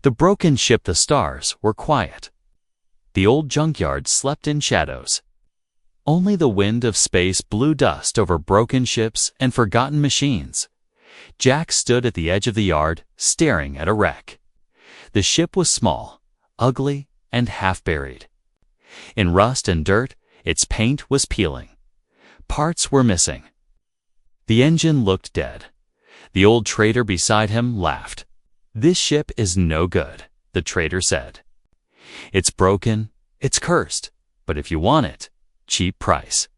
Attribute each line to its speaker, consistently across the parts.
Speaker 1: The broken ship, the stars, were quiet. The old junkyard slept in shadows. Only the wind of space blew dust over broken ships and forgotten machines. Jack stood at the edge of the yard, staring at a wreck. The ship was small, ugly, and half-buried. In rust and dirt, its paint was peeling. Parts were missing. The engine looked dead. The old trader beside him laughed. "This ship is no good," the trader said. "It's broken, it's cursed, but if you want it, cheap price."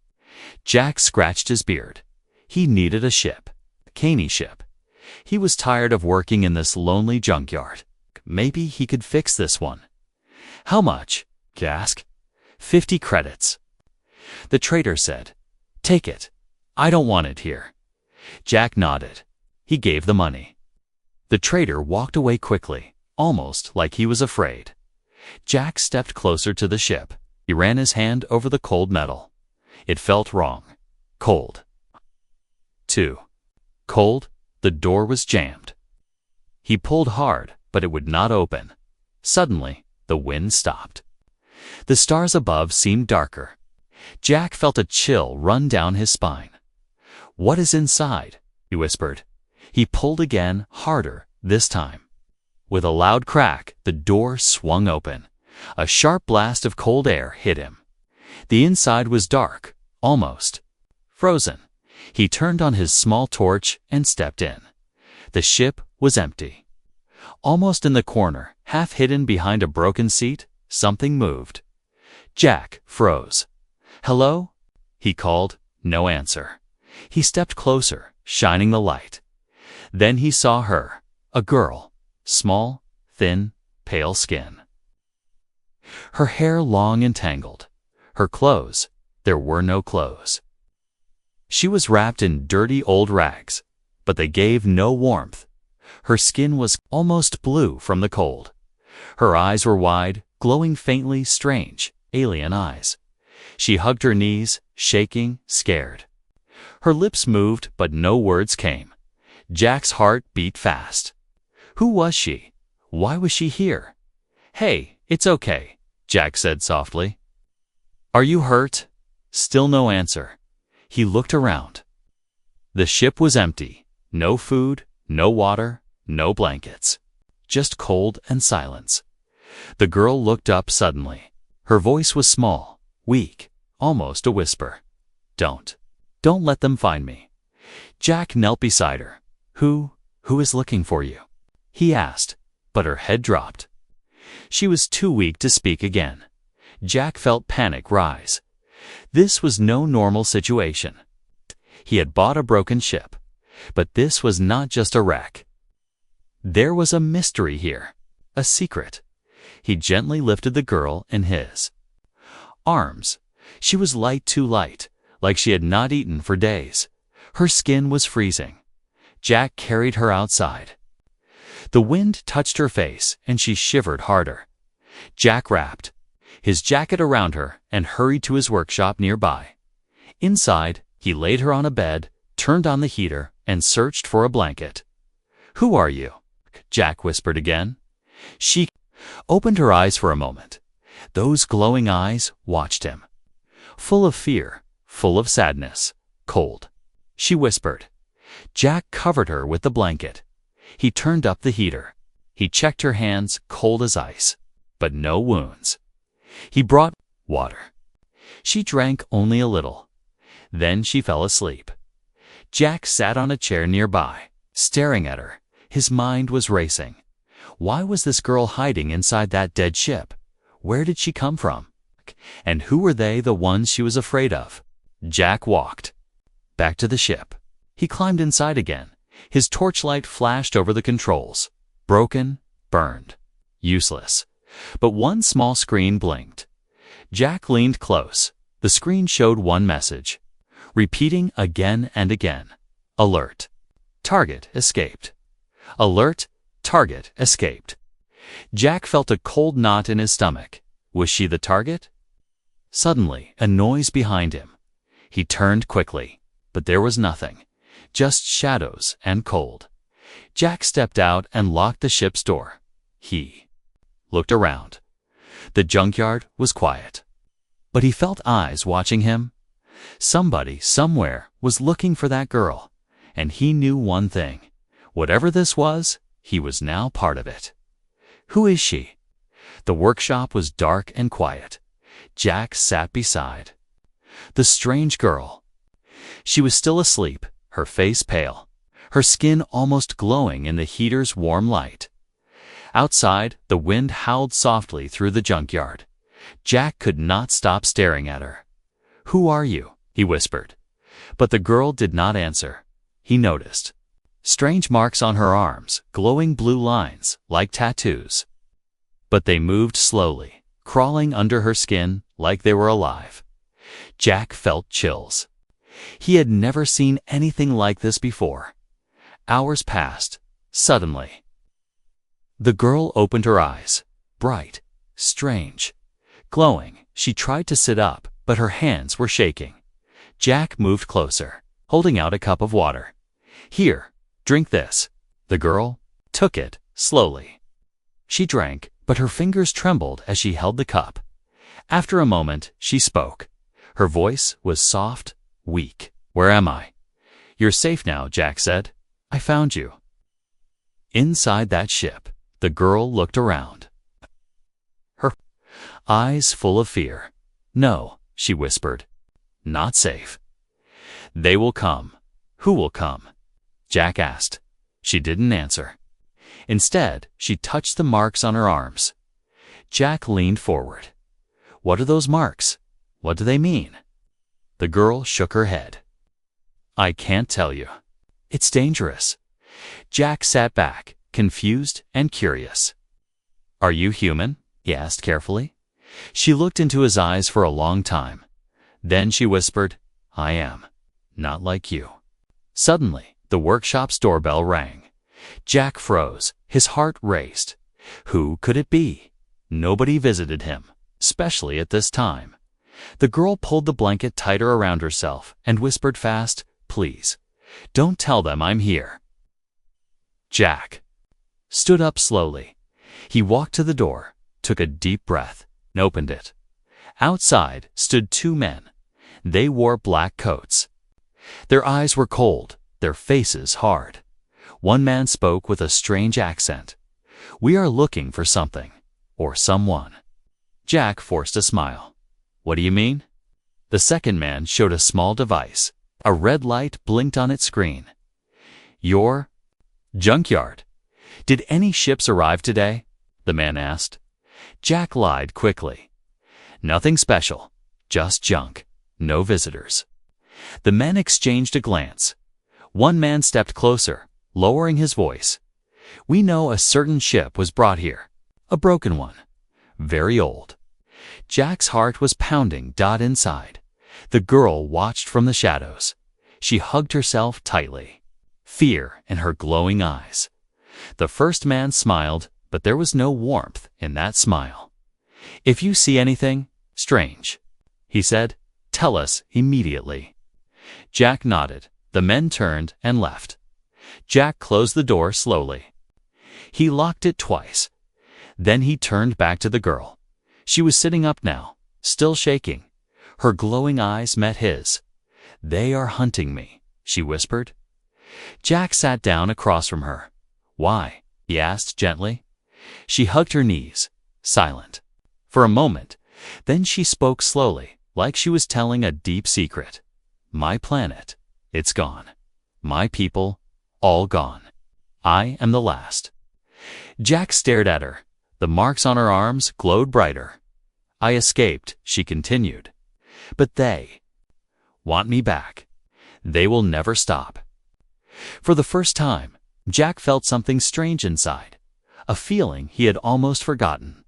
Speaker 1: Jack scratched his beard. He needed a ship, a caney ship. He was tired of working in this lonely junkyard. Maybe he could fix this one. "How much?" he asked. 50 credits. The trader said, "Take it. I don't want it here." Jack nodded. He gave the money. The trader walked away quickly, almost like he was afraid. Jack stepped closer to the ship. He ran his hand over the cold metal. It felt wrong. Cold. 2. Cold. The door was jammed. He pulled hard, but it would not open. Suddenly, the wind stopped. The stars above seemed darker. Jack felt a chill run down his spine. "What is inside?" he whispered. He pulled again, harder this time. With a loud crack, the door swung open. A sharp blast of cold air hit him. The inside was dark, almost frozen. He turned on his small torch and stepped in. The ship was empty. Almost in the corner, half hidden behind a broken seat, something moved. Jack froze. "Hello?" he called. No answer. He stepped closer, shining the light. Then he saw her, a girl, small, thin, pale skin. Her hair long and tangled. Her clothes, there were no clothes. She was wrapped in dirty old rags, but they gave no warmth. Her skin was almost blue from the cold. Her eyes were wide, glowing faintly, strange, alien eyes. She hugged her knees, shaking, scared. Her lips moved, but no words came. Jack's heart beat fast. Who was she? Why was she here? "Hey, it's okay," Jack said softly. "Are you hurt?" Still no answer. He looked around. The ship was empty. No food, no water, no blankets. Just cold and silence. The girl looked up suddenly. Her voice was small, weak, almost a whisper. Don't let them find me." Jack knelt beside her. Who is looking for you?" he asked, but her head dropped. She was too weak to speak again. Jack felt panic rise. This was no normal situation. He had bought a broken ship, but this was not just a wreck. There was a mystery here, a secret. He gently lifted the girl in his arms. She was light, too light, like she had not eaten for days. Her skin was freezing. Jack carried her outside. The wind touched her face, and she shivered harder. Jack wrapped his jacket around her and hurried to his workshop nearby. Inside, he laid her on a bed, turned on the heater, and searched for a blanket. "Who are you?" Jack whispered again. She opened her eyes for a moment. Those glowing eyes watched him. Full of fear, full of sadness, cold. She whispered. Jack covered her with the blanket. He turned up the heater. He checked her hands, cold as ice, but no wounds. He brought water. She drank only a little. Then she fell asleep. Jack sat on a chair nearby, staring at her. His mind was racing. Why was this girl hiding inside that dead ship? Where did she come from? And who were they, the ones she was afraid of? Jack walked back to the ship. He climbed inside again. His torchlight flashed over the controls. Broken, burned, useless. But one small screen blinked. Jack leaned close. The screen showed one message, repeating again and again. Alert. Target escaped. Alert. Target escaped. Jack felt a cold knot in his stomach. Was she the target? Suddenly, a noise behind him. He turned quickly, but there was nothing, just shadows and cold. Jack stepped out and locked the ship's door. He looked around. The junkyard was quiet, but he felt eyes watching him. Somebody, somewhere, was looking for that girl, and he knew one thing. Whatever this was, he was now part of it. Who is she? The workshop was dark and quiet. Jack sat beside the strange girl. She was still asleep, her face pale, her skin almost glowing in the heater's warm light. Outside, the wind howled softly through the junkyard. Jack could not stop staring at her. "Who are you?" he whispered. But the girl did not answer. He noticed strange marks on her arms, glowing blue lines, like tattoos. But they moved slowly, crawling under her skin like they were alive. Jack felt chills. He had never seen anything like this before. Hours passed. Suddenly, the girl opened her eyes, bright, strange, glowing. She tried to sit up, but her hands were shaking. Jack moved closer, holding out a cup of water. "Here, drink this." The girl took it slowly. She drank, but her fingers trembled as she held the cup. After a moment, she spoke. Her voice was soft, weak. "Where am I?" "You're safe now," Jack said. "I found you." Inside that ship, the girl looked around, her eyes full of fear. "No," she whispered. "Not safe." "They will come." "Who will come?" Jack asked. She didn't answer. Instead, she touched the marks on her arms. Jack leaned forward. "What are those marks? What do they mean?" The girl shook her head. "I can't tell you. It's dangerous." Jack sat back, confused and curious. "Are you human?" he asked carefully. She looked into his eyes for a long time. Then she whispered, "I am. Not like you." Suddenly, the workshop's doorbell rang. Jack froze. His heart raced. Who could it be? Nobody visited him, especially at this time. The girl pulled the blanket tighter around herself and whispered fast, "Please, don't tell them I'm here." Jack stood up slowly. He walked to the door, took a deep breath, and opened it. Outside stood two men. They wore black coats. Their eyes were cold, their faces hard. One man spoke with a strange accent. "We are looking for something, or someone." Jack forced a smile. "What do you mean?" The second man showed a small device. A red light blinked on its screen. "Your junkyard. Did any ships arrive today?" the man asked. Jack lied quickly. "Nothing special, just junk. No visitors." The men exchanged a glance. One man stepped closer, lowering his voice. "We know a certain ship was brought here. A broken one. Very old." Jack's heart was pounding inside. The girl watched from the shadows. She hugged herself tightly, fear in her glowing eyes. The first man smiled, but there was no warmth in that smile. "If you see anything strange," he said, "tell us immediately." Jack nodded. The men turned and left. Jack closed the door slowly. He locked it twice. Then he turned back to the girl. She was sitting up now, still shaking. Her glowing eyes met his. "They are hunting me," she whispered. Jack sat down across from her. "Why?" he asked gently. She hugged her knees, silent. For a moment, then she spoke slowly, like she was telling a deep secret. "My planet, it's gone. My people, all gone. I am the last." Jack stared at her. The marks on her arms glowed brighter. "I escaped," she continued. "But they want me back. They will never stop." For the first time, Jack felt something strange inside, a feeling he had almost forgotten,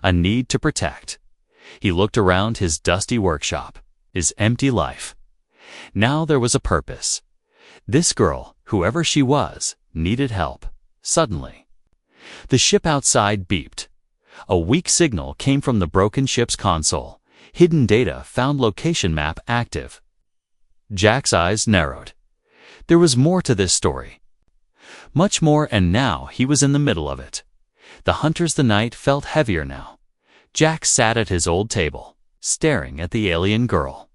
Speaker 1: a need to protect. He looked around his dusty workshop, his empty life. Now there was a purpose. This girl, whoever she was, needed help, suddenly. The ship outside beeped. A weak signal came from the broken ship's console. Hidden data found location map active. Jack's eyes narrowed. There was more to this story. Much more, and now he was in the middle of it. The hunters the night felt heavier now. Jack sat at his old table, staring at the alien girl.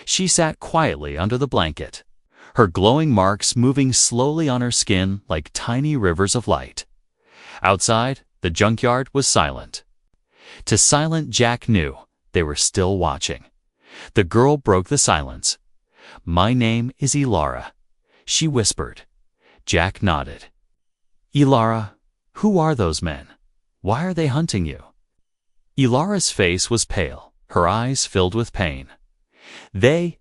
Speaker 1: She sat quietly under the blanket, her glowing marks moving slowly on her skin like tiny rivers of light. Outside, the junkyard was silent. To silent Jack knew they were still watching. The girl broke the silence. "My name is Elara," she whispered. Jack nodded. "Elara, who are those men? Why are they hunting you?" Elara's face was pale, her eyes filled with pain. "They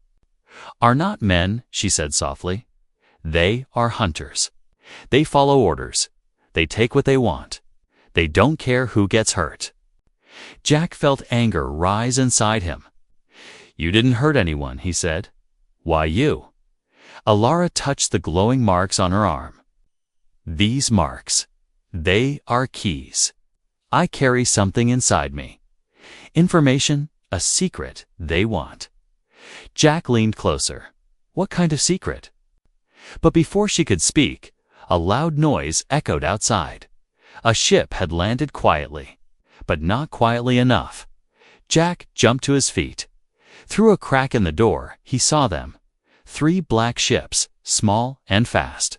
Speaker 1: are not men," she said softly. "They are hunters. They follow orders. They take what they want. They don't care who gets hurt." Jack felt anger rise inside him. "You didn't hurt anyone," he said. "Why you?" Elara touched the glowing marks on her arm. "These marks, they are keys. I carry something inside me. Information, a secret they want." Jack leaned closer. What kind of secret? But before she could speak, a loud noise echoed outside. A ship had landed quietly, but not quietly enough. Jack jumped to his feet. Through a crack in the door, he saw them. 3 black ships, small and fast.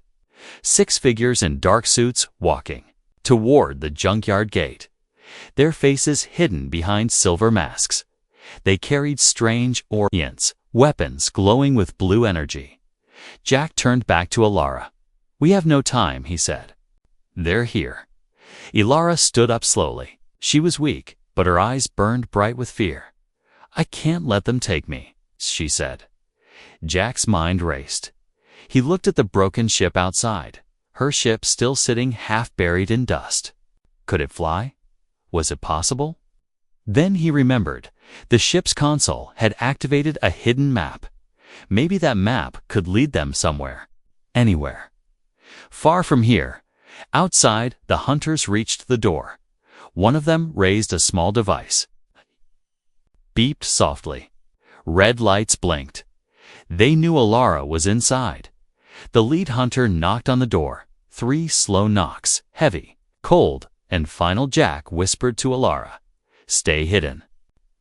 Speaker 1: 6 figures in dark suits walking toward the junkyard gate, their faces hidden behind silver masks. They carried strange orients, weapons glowing with blue energy. Jack turned back to Elara. "We have no time," he said. "They're here." Elara stood up slowly. She was weak, but her eyes burned bright with fear. "I can't let them take me," she said. Jack's mind raced. He looked at the broken ship outside, her ship still sitting half buried in dust. Could it fly? Was it possible? Then he remembered. The ship's console had activated a hidden map. Maybe that map could lead them somewhere. Anywhere. Far from here. Outside, the hunters reached the door. One of them raised a small device. Beeped softly. Red lights blinked. They knew Elara was inside. The lead hunter knocked on the door. 3 slow knocks, heavy, cold, and final. Jack whispered to Elara, "Stay hidden.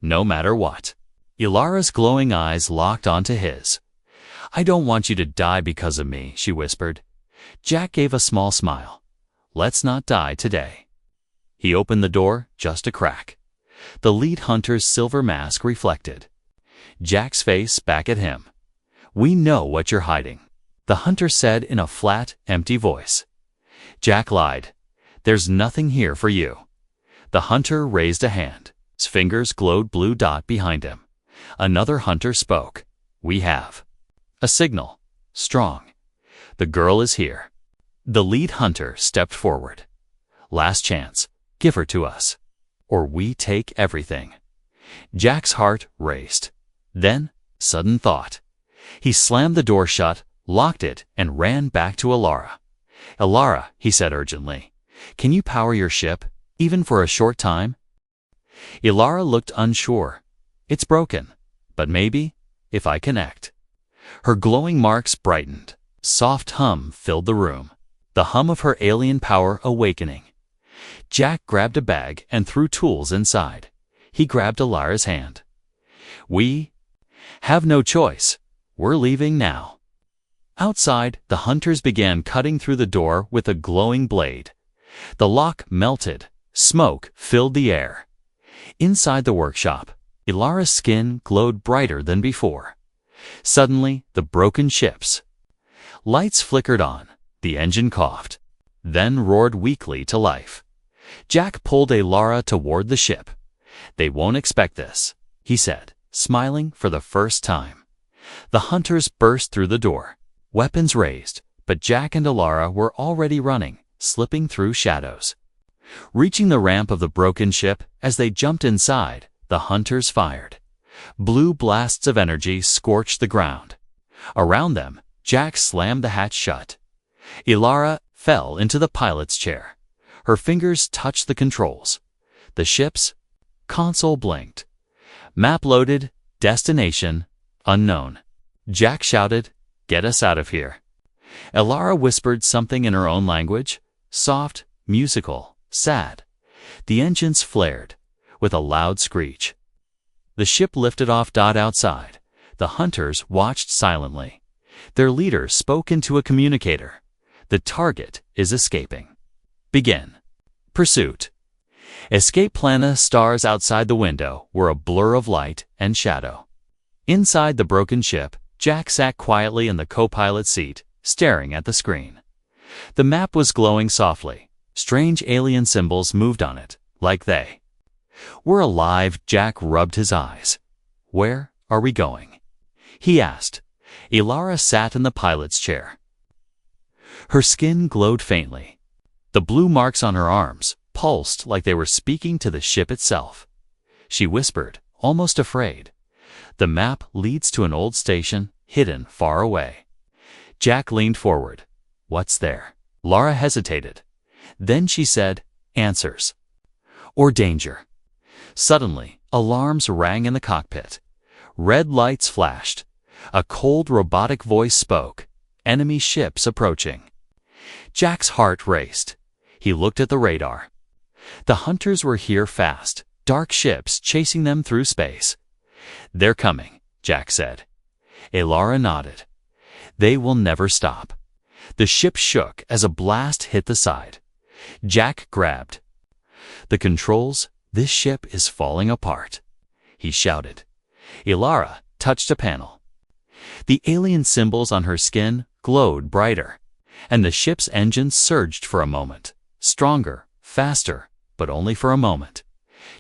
Speaker 1: No matter what." Elara's glowing eyes locked onto his. "I don't want you to die because of me," she whispered. Jack gave a small smile. "Let's not die today." He opened the door just a crack. The lead hunter's silver mask reflected. Jack's face back at him. "We know what you're hiding," the hunter said in a flat, empty voice. Jack lied. "There's nothing here for you." The hunter raised a hand. His fingers glowed blue dot behind him. Another hunter spoke. "We have a signal. Strong. The girl is here." The lead hunter stepped forward. "Last chance. Give her to us, or we take everything." Jack's heart raced. Then, sudden thought. He slammed the door shut, locked it, and ran back to Elara. "Elara," he said urgently, "can you power your ship, even for a short time?" Elara looked unsure. "It's broken, but maybe, if I connect." Her glowing marks brightened. Soft hum filled the room. The hum of her alien power awakening. Jack grabbed a bag and threw tools inside. He grabbed Elara's hand. "We have no choice. We're leaving now." Outside, the hunters began cutting through the door with a glowing blade. The lock melted. Smoke filled the air. Inside the workshop, Elara's skin glowed brighter than before. Suddenly, the broken ships. Lights flickered on. The engine coughed, then roared weakly to life. Jack pulled Elara toward the ship. "They won't expect this," he said, smiling for the first time. The hunters burst through the door, weapons raised, but Jack and Elara were already running, slipping through shadows. Reaching the ramp of the broken ship, as they jumped inside, the hunters fired. Blue blasts of energy scorched the ground. Around them, Jack slammed the hatch shut. Elara fell into the pilot's chair. Her fingers touched the controls. The ship's console blinked. Map loaded, destination unknown. Jack shouted, "Get us out of here." Elara whispered something in her own language, soft, musical, sad. The engines flared, with a loud screech. The ship lifted off. Outside, the hunters watched silently. Their leader spoke into a communicator. The target is escaping. Begin. Pursuit. Escape plan. Stars outside the window were a blur of light and shadow. Inside the broken ship, Jack sat quietly in the co-pilot seat, staring at the screen. The map was glowing softly. Strange alien symbols moved on it, like they were alive. Jack rubbed his eyes. Where are we going? He asked. Ilara sat in the pilot's chair. Her skin glowed faintly. The blue marks on her arms pulsed like they were speaking to the ship itself. She whispered, almost afraid. The map leads to an old station, hidden far away. Jack leaned forward. What's there? Lara hesitated. Then she said, answers. Or danger. Suddenly, alarms rang in the cockpit. Red lights flashed. A cold robotic voice spoke. Enemy ships approaching. Jack's heart raced. He looked at the radar. The hunters were here fast, dark ships chasing them through space. They're coming, Jack said. Ilara nodded. They will never stop. The ship shook as a blast hit the side. Jack grabbed the controls. This ship is falling apart, he shouted. Ilara touched a panel. The alien symbols on her skin glowed brighter, and the ship's engines surged for a moment. Stronger, faster, but only for a moment.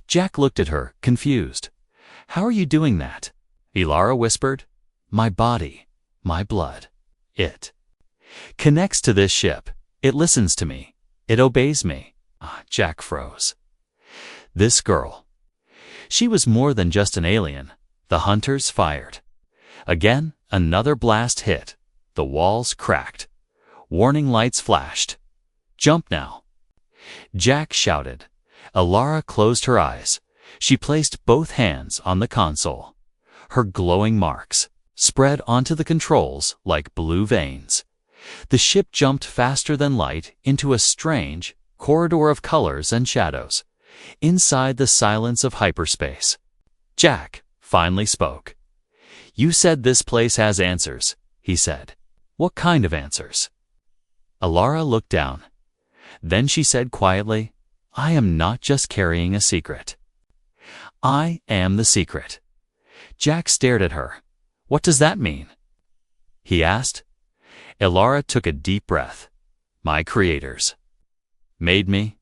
Speaker 1: Jack looked at her, confused. How are you doing that? Ilara whispered. My body, my blood. It connects to this ship. It listens to me. It obeys me. Jack froze. This girl. She was more than just an alien. The hunters fired. Again, another blast hit. The walls cracked. Warning lights flashed. Jump now. Jack shouted. Ilara closed her eyes. She placed both hands on the console. Her glowing marks spread onto the controls like blue veins. The ship jumped faster than light into a strange corridor of colors and shadows. Inside the silence of hyperspace, Jack finally spoke. You said this place has answers, he said. What kind of answers? Ilara looked down. Then she said quietly, I am not just carrying a secret. I am the secret. Jack stared at her. What does that mean? He asked. Ilara took a deep breath. My creators made me.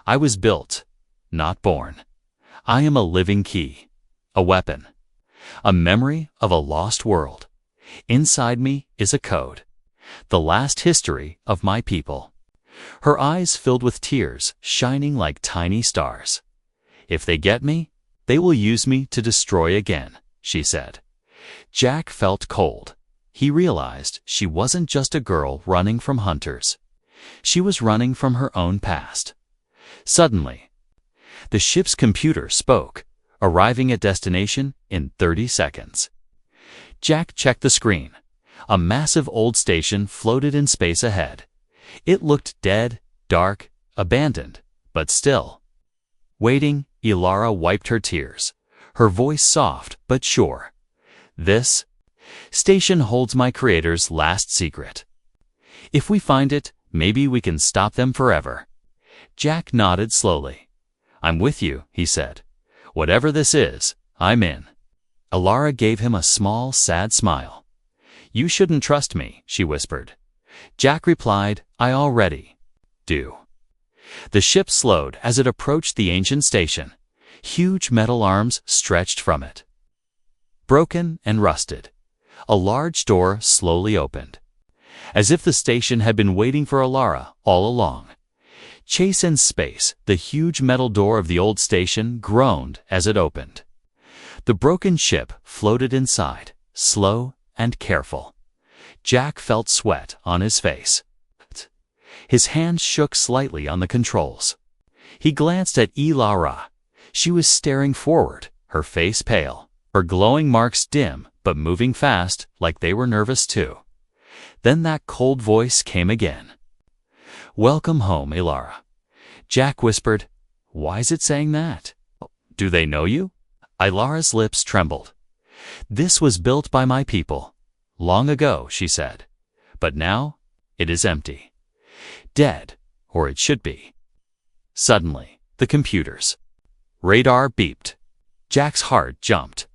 Speaker 1: I was built, not born. I am a living key, a weapon, a memory of a lost world. Inside me is a code, the last history of my people. Her eyes filled with tears, shining like tiny stars. If they get me, they will use me to destroy again, she said. Jack felt cold. He realized she wasn't just a girl running from hunters. She was running from her own past. Suddenly, the ship's computer spoke, arriving at destination in 30 seconds. Jack checked the screen. A massive old station floated in space ahead. It looked dead, dark, abandoned, but still. Waiting, Ilara wiped her tears, her voice soft but sure. This station holds my creator's last secret. If we find it, maybe we can stop them forever. Jack nodded slowly. I'm with you, he said. Whatever this is, I'm in. Ilara gave him a small, sad smile. You shouldn't trust me, she whispered. Jack replied, I already do. The ship slowed as it approached the ancient station. Huge metal arms stretched from it. Broken and rusted, a large door slowly opened, as if the station had been waiting for Ilara all along. Chase in space, the huge metal door of the old station groaned as it opened. The broken ship floated inside, slow and careful. Jack felt sweat on his face. His hands shook slightly on the controls. He glanced at Ilara. She was staring forward, her face pale, her glowing marks dim but moving fast like they were nervous too. Then that cold voice came again. Welcome home, Ilara. Jack whispered, "Why is it saying that? Do they know you?" Ilara's lips trembled. "This was built by my people. Long ago," she said. "But now, it is empty. Dead, or it should be." Suddenly, the computers. Radar beeped. Jack's heart jumped.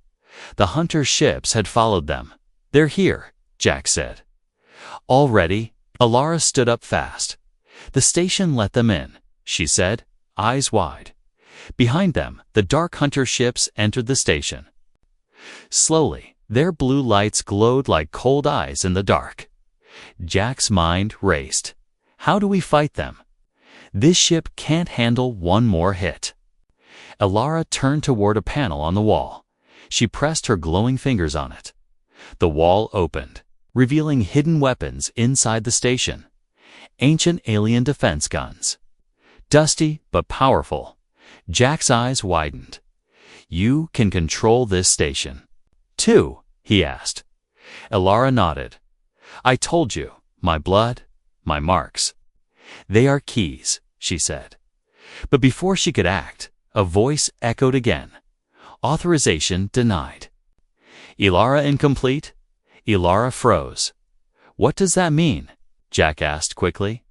Speaker 1: The hunter ships had followed them. "They're here," Jack said. "Already?" Ilara stood up fast. "The station let them in," she said, eyes wide. Behind them, the dark hunter ships entered the station. Slowly, their blue lights glowed like cold eyes in the dark. Jack's mind raced. How do we fight them? This ship can't handle one more hit. Ilara turned toward a panel on the wall. She pressed her glowing fingers on it. The wall opened, revealing hidden weapons inside the station. Ancient alien defense guns. Dusty but powerful. Jack's eyes widened. "You can control this station." "Too?" he asked. Ilara nodded. "I told you, my blood, my marks. They are keys," she said. But before she could act, a voice echoed again. "Authorization denied." "Ilara incomplete?" Ilara froze. "What does that mean?" Jack asked quickly.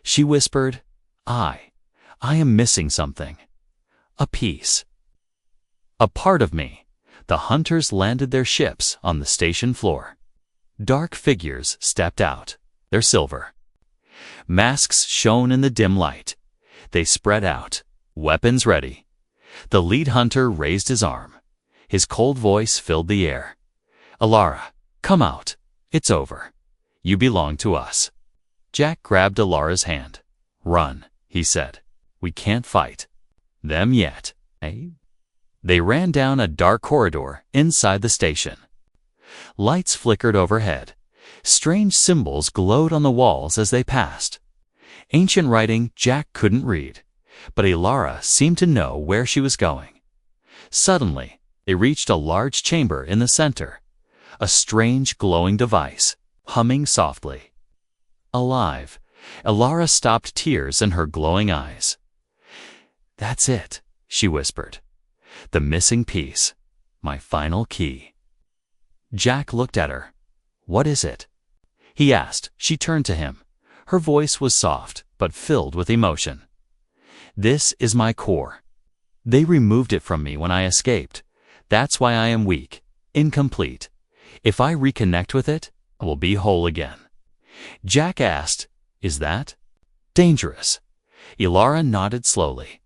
Speaker 1: She whispered, I am missing something. A piece. A part of me." The hunters landed their ships on the station floor. Dark figures stepped out. They're silver. Masks shone in the dim light. They spread out, weapons ready. The lead hunter raised his arm. His cold voice filled the air. "Ilara, come out. It's over. You belong to us." Jack grabbed Ilara's hand. "Run," he said. "We can't fight them yet." They ran down a dark corridor inside the station. Lights flickered overhead. Strange symbols glowed on the walls as they passed. Ancient writing Jack couldn't read, but Ilara seemed to know where she was going. Suddenly, they reached a large chamber in the center. A strange glowing device, humming softly. Alive, Ilara stopped tears in her glowing eyes. "That's it," she whispered. "The missing piece. My final key." Jack looked at her. "What is it?" he asked. She turned to him. Her voice was soft, but filled with emotion. "This is my core. They removed it from me when I escaped. That's why I am weak, incomplete. If I reconnect with it, I will be whole again." Jack asked, "Is that dangerous?" Ilara nodded slowly.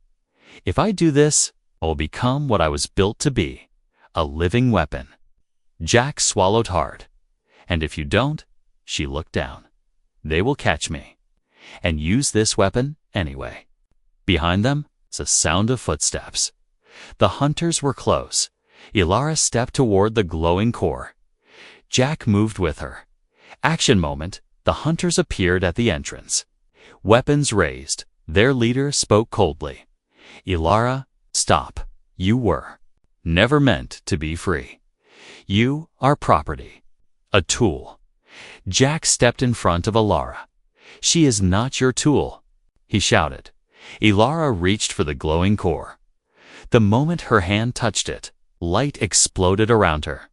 Speaker 1: "If I do this, I will become what I was built to be, a living weapon." Jack swallowed hard. "And if you don't," she looked down, "they will catch me and use this weapon anyway." Behind them, was a sound of footsteps. The hunters were close. Ilara stepped toward the glowing core. Jack moved with her. Action moment, the hunters appeared at the entrance. Weapons raised, their leader spoke coldly. "Ilara, stop. You were never meant to be free. You are property, a tool." Jack stepped in front of Ilara. "She is not your tool," he shouted. Ilara reached for the glowing core. The moment her hand touched it, light exploded around her.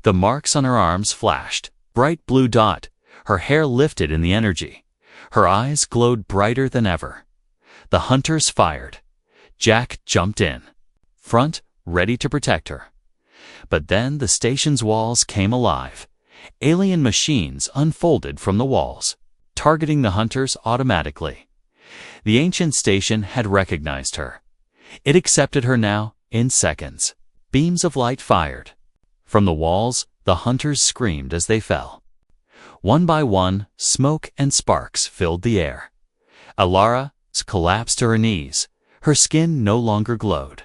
Speaker 1: The marks on her arms flashed, bright blue dot. Her hair lifted in the energy. Her eyes glowed brighter than ever. The hunters fired. Jack jumped in, front, ready to protect her. But then the station's walls came alive. Alien machines unfolded from the walls, targeting the hunters automatically. The ancient station had recognized her. It accepted her now in seconds. Beams of light fired. From the walls, the hunters screamed as they fell. One by one, smoke and sparks filled the air. Ilara collapsed to her knees. Her skin no longer glowed.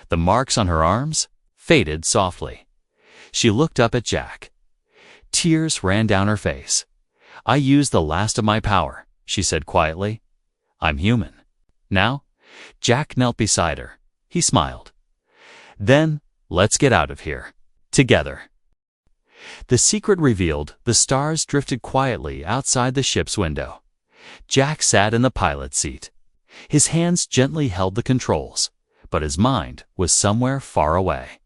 Speaker 1: The marks on her arms faded softly. She looked up at Jack. Tears ran down her face. "I used the last of my power," she said quietly. "I'm human. Now?" Jack knelt beside her. He smiled. "Then, let's get out of here. Together." The secret revealed, the stars drifted quietly outside the ship's window. Jack sat in the pilot's seat. His hands gently held the controls, but his mind was somewhere far away.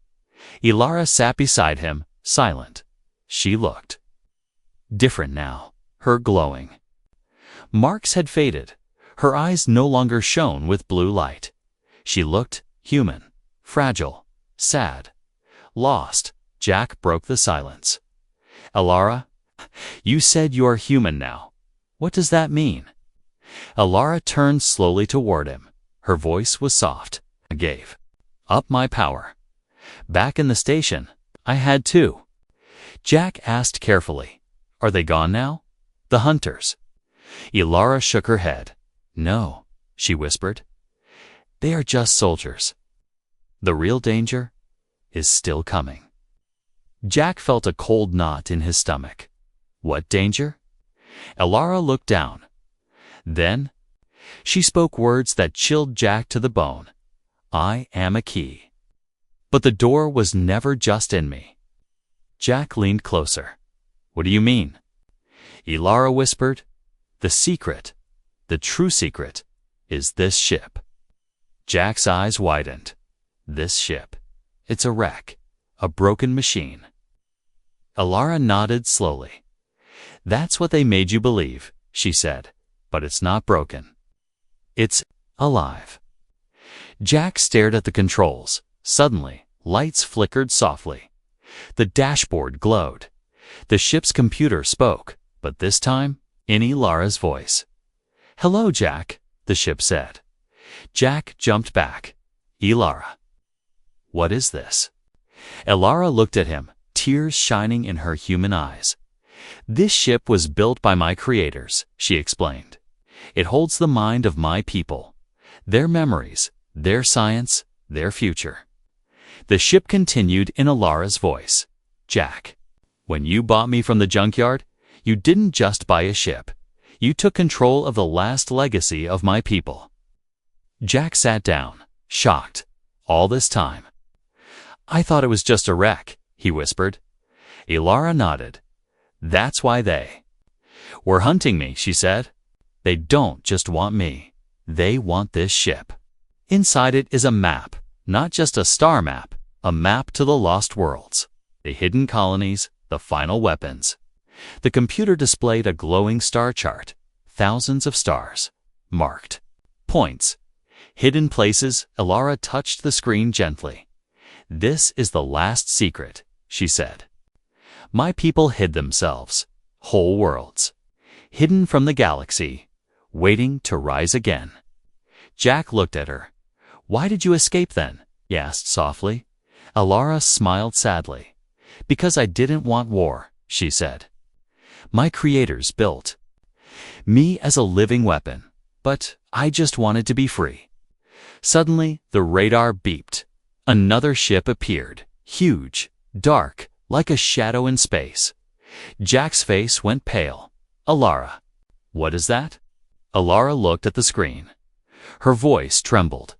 Speaker 1: Ilara sat beside him, silent. She looked different now, her glowing marks had faded. Her eyes no longer shone with blue light. She looked human, fragile, sad, lost. Jack broke the silence. Ilara, you said you are human now. What does that mean? Ilara turned slowly toward him. Her voice was soft. I gave up my power. Back in the station, I had to. Jack asked carefully, are they gone now? The hunters? Ilara shook her head. No, she whispered. They are just soldiers. The real danger is still coming. Jack felt a cold knot in his stomach. What danger? Ilara looked down. Then, she spoke words that chilled Jack to the bone. I am a key. But the door was never just in me. Jack leaned closer. What do you mean? Ilara whispered. The secret, the true secret, is this ship. Jack's eyes widened. This ship. It's a wreck, a broken machine. Ilara nodded slowly. That's what they made you believe, she said, but it's not broken. It's alive. Jack stared at the controls. Suddenly, lights flickered softly. The dashboard glowed. The ship's computer spoke, but this time, in Ilara's voice. Hello, Jack, the ship said. Jack jumped back. Ilara. What is this? Ilara looked at him, tears shining in her human eyes. This ship was built by my creators, she explained. It holds the mind of my people, their memories, their science, their future. The ship continued in Ilara's voice. Jack, when you bought me from the junkyard, you didn't just buy a ship. You took control of the last legacy of my people. Jack sat down, shocked. All this time. I thought it was just a wreck, he whispered. Ilara nodded. That's why they were hunting me, she said. They don't just want me. They want this ship. Inside it is a map, not just a star map, a map to the lost worlds, the hidden colonies, the final weapons. The computer displayed a glowing star chart, thousands of stars, marked points, hidden places. Ilara touched the screen gently. This is the last secret, she said. My people hid themselves, whole worlds, hidden from the galaxy, waiting to rise again. Jack looked at her. Why did you escape then? He asked softly. Ilara smiled sadly. Because I didn't want war, she said. My creators built me as a living weapon, but I just wanted to be free. Suddenly, the radar beeped. Another ship appeared, huge, dark, like a shadow in space. Jack's face went pale. Ilara. What is that? Ilara looked at the screen. Her voice trembled.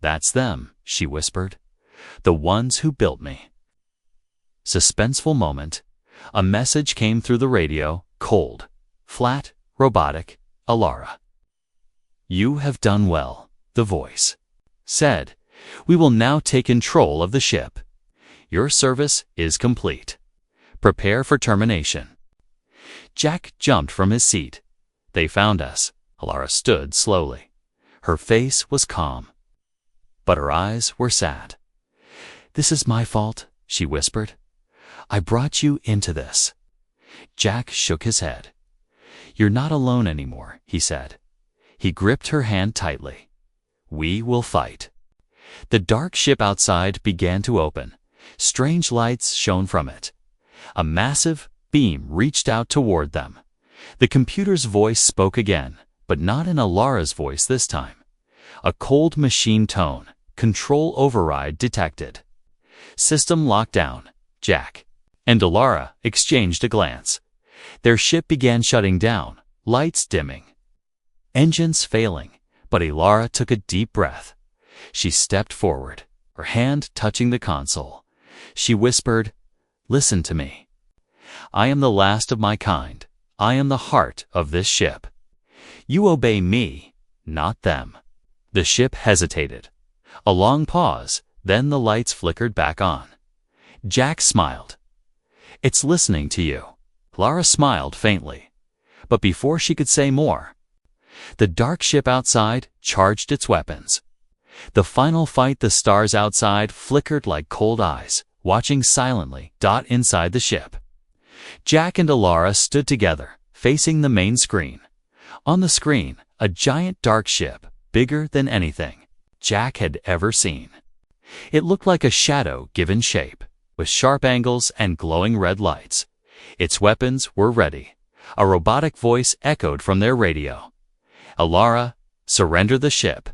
Speaker 1: That's them, she whispered. The ones who built me. Suspenseful moment. A message came through the radio, cold, flat, robotic. Ilara. You have done well, the voice said. We will now take control of the ship. Your service is complete. Prepare for termination. Jack jumped from his seat. They found us. Ilara stood slowly. Her face was calm, but her eyes were sad. This is my fault, she whispered. I brought you into this. Jack shook his head. You're not alone anymore, he said. He gripped her hand tightly. We will fight. The dark ship outside began to open. Strange lights shone from it. A massive beam reached out toward them. The computer's voice spoke again, but not in Ilara's voice this time. A cold machine tone, control override detected. System lockdown. Jack and Ilara exchanged a glance. Their ship began shutting down, lights dimming, engines failing, but Ilara took a deep breath. She stepped forward, her hand touching the console. She whispered, Listen to me. I am the last of my kind. I am the heart of this ship. You obey me, not them. The ship hesitated. A long pause, then the lights flickered back on. Jack smiled. "It's listening to you." Lara smiled faintly. But before she could say more, the dark ship outside charged its weapons. The final fight, the stars outside flickered like cold eyes, watching silently inside the ship. Jack and Alara stood together, facing the main screen. On the screen, a giant dark ship, bigger than anything Jack had ever seen. It looked like a shadow given shape, with sharp angles and glowing red lights. Its weapons were ready. A robotic voice echoed from their radio. "Alara, surrender the ship.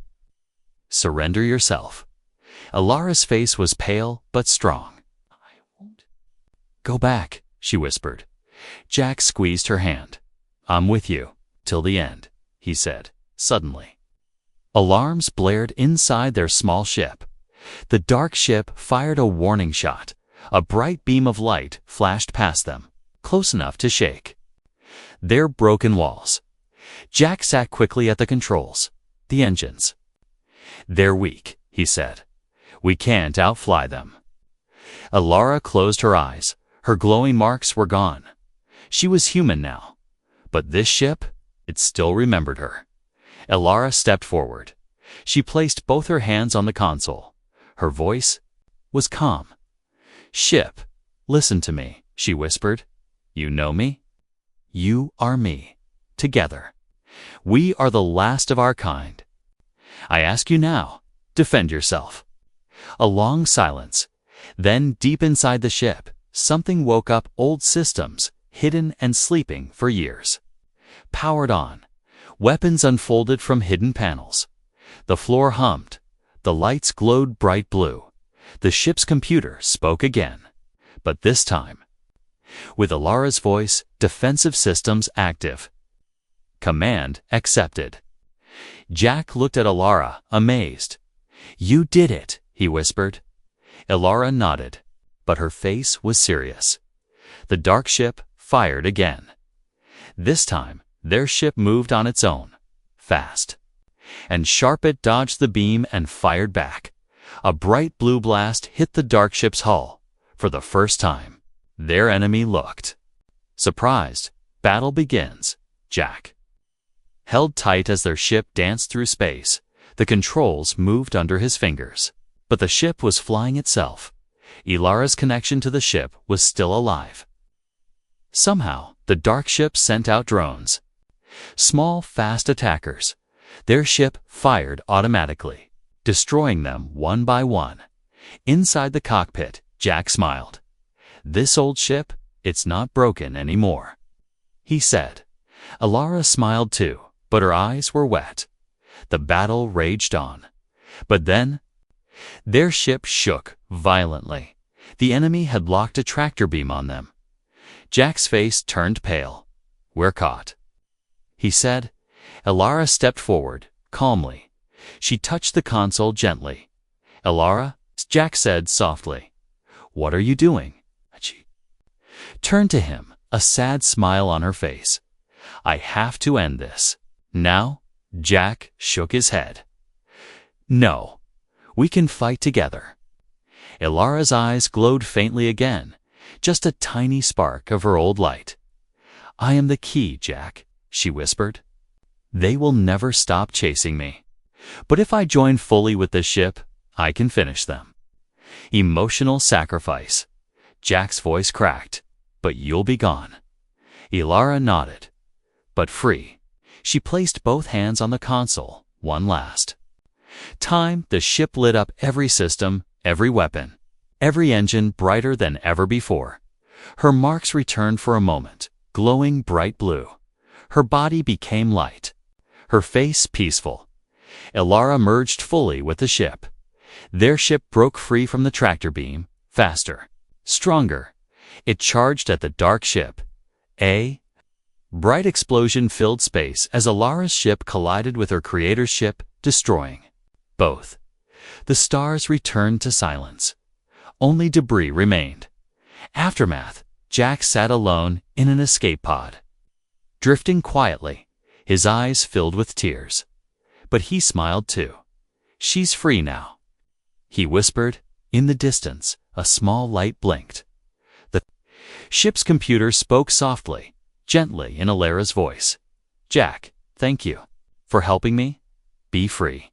Speaker 1: Surrender yourself." Alara's face was pale but strong. "I won't go back," she whispered. Jack squeezed her hand. "I'm with you, till the end," he said, suddenly. Alarms blared inside their small ship. The dark ship fired a warning shot. A bright beam of light flashed past them, close enough to shake their broken walls. Jack sat quickly at the controls. "The engines. They're weak," he said. "We can't outfly them." Alara closed her eyes. Her glowing marks were gone. She was human now. But this ship, it still remembered her. Alara stepped forward. She placed both her hands on the console. Her voice was calm. "Ship, listen to me," she whispered. "You know me? You are me. Together. We are the last of our kind. I ask you now, defend yourself." A long silence. Then, deep inside the ship, something woke up old systems, hidden and sleeping for years. Powered on. Weapons unfolded from hidden panels. The floor hummed. The lights glowed bright blue. The ship's computer spoke again. But this time, with Alara's voice, defensive systems active. Command accepted. Jack looked at Alara, amazed. "You did it," he whispered. Alara nodded, but her face was serious. The dark ship fired again. This time, their ship moved on its own, fast. And sharp it dodged the beam and fired back. A bright blue blast hit the dark ship's hull. For the first time, their enemy looked surprised. Battle begins. Jack held tight as their ship danced through space. The controls moved under his fingers. But the ship was flying itself. Alara's connection to the ship was still alive. Somehow, the dark ship sent out drones. Small, fast attackers. Their ship fired automatically, destroying them one by one. Inside the cockpit, Jack smiled. "This old ship, it's not broken anymore," he said. Alara smiled too, but her eyes were wet. The battle raged on. But then, their ship shook violently. The enemy had locked a tractor beam on them. Jack's face turned pale. "We're caught," he said. Alara stepped forward, calmly. She touched the console gently. "Alara," Jack said softly. "What are you doing?" She turned to him, a sad smile on her face. "I have to end this." "Now?" Jack shook his head. "No. We can fight together." Alara's eyes glowed faintly again, just a tiny spark of her old light. "I am the key, Jack," she whispered. "They will never stop chasing me. But if I join fully with this ship, I can finish them." Emotional sacrifice. Jack's voice cracked. "But you'll be gone." Alara nodded. "But free." She placed both hands on the console, one last time. The ship lit up, every system, every weapon, every engine brighter than ever before. Her marks returned for a moment, glowing bright blue. Her body became light, her face peaceful. Alara merged fully with the ship. Their ship broke free from the tractor beam, faster, stronger. It charged at the dark ship. A bright explosion filled space as Alara's ship collided with her creator's ship, destroying both. The stars returned to silence. Only debris remained. Aftermath. Jack sat alone in an escape pod, drifting quietly, his eyes filled with tears. But he smiled too. She's free now, he whispered. In the distance, a small light blinked. The ship's computer spoke softly, gently in Alara's voice. Jack, thank you for helping me. Be free.